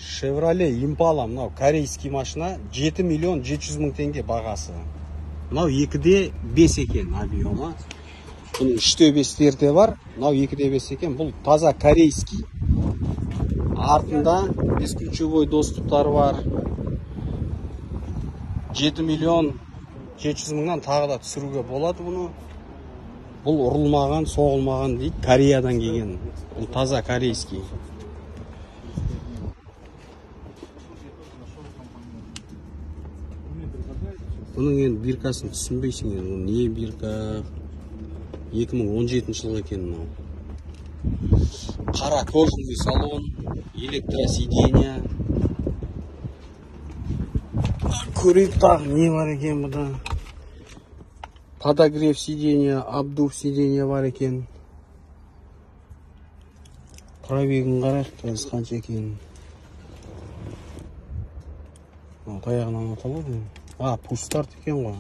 Chevrolet Impala, мынау корейский машина, 7 миллион 700 мың теңге бағасы. Мынау 2/5 екен объемы. Бұның 3/5 де бар, мынау 2/5 екен. Бұл таза корейский. Артында бесключевой доступтары бар. 7 миллион 700 мыңнан тағы да түсіруге болады бұны. Бұл ұрылмаған, соғылмаған дейді, Кореядан келген. Бұл таза корейский. Бұның енді биркасын түсінбейсің, енді не бирка? 2017 жыл екен мынау. Қара кожаный салон, электросиденье. Көрейік тағы не бар екен бұда? Подогрев сиденья, обдув сиденья бар екен. Пробегін қарайық, қазір қанша екен. Таяғынан аталады. Пустарт екен ғой.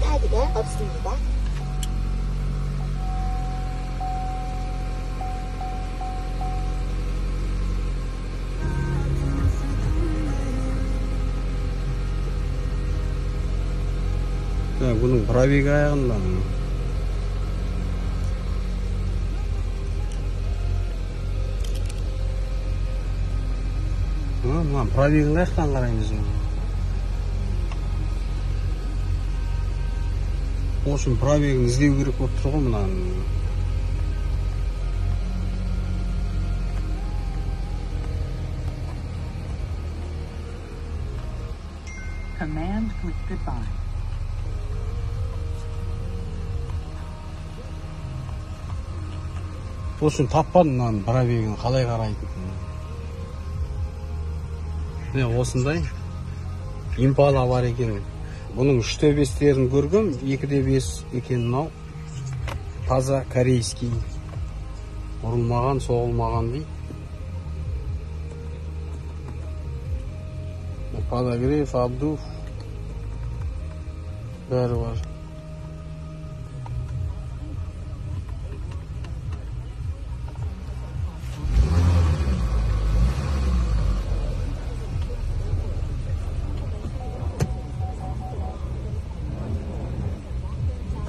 카드가 없습니다. бұның пробегі аяғында. Пробегін қаяқтан қараймыз. Ол үшін пробегін іздеу керек болып тұр ғой мынаны. Command click goodbye. Ол үшін таппадым мынаның пробегін қалай қарайды. Осындай Impala бар екен. Бұның 3/5-терін көргім, 2/5 екен мынау. Таза корейский. Ұрылмаған, соғылмаған дейді. Подогрев, обдув. Бәрі бар.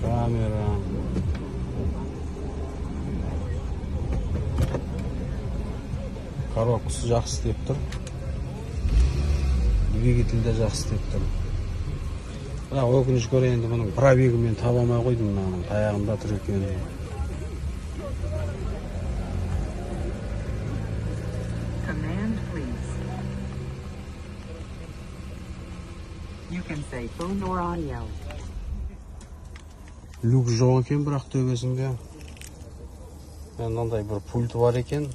Камера. Коробкасы жақсы істеп тұр. Двигатель де жақсы істеп тұр. Бірақ өкінішке орай енді бұның пробегін мен таба алмай қойдым, мынаның таяғында тұр екен. Command please. You can say phone or audio. Люк жоқ екен, бірақ төбесінде. Мынандай бір пульт бар екен.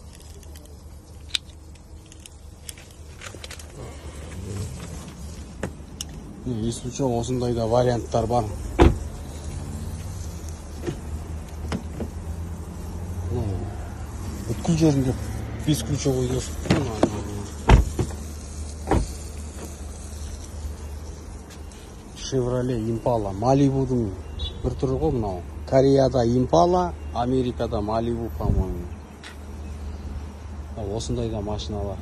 Если что, осындай да варианттар бар. Бүткіл жерінде бесключевой доступ. Chevrolet Impala, Malibu'дың бір түрі ғой мынау. Кореяда Impala, Америкада Malibu, по-моему. Осындай да машиналар.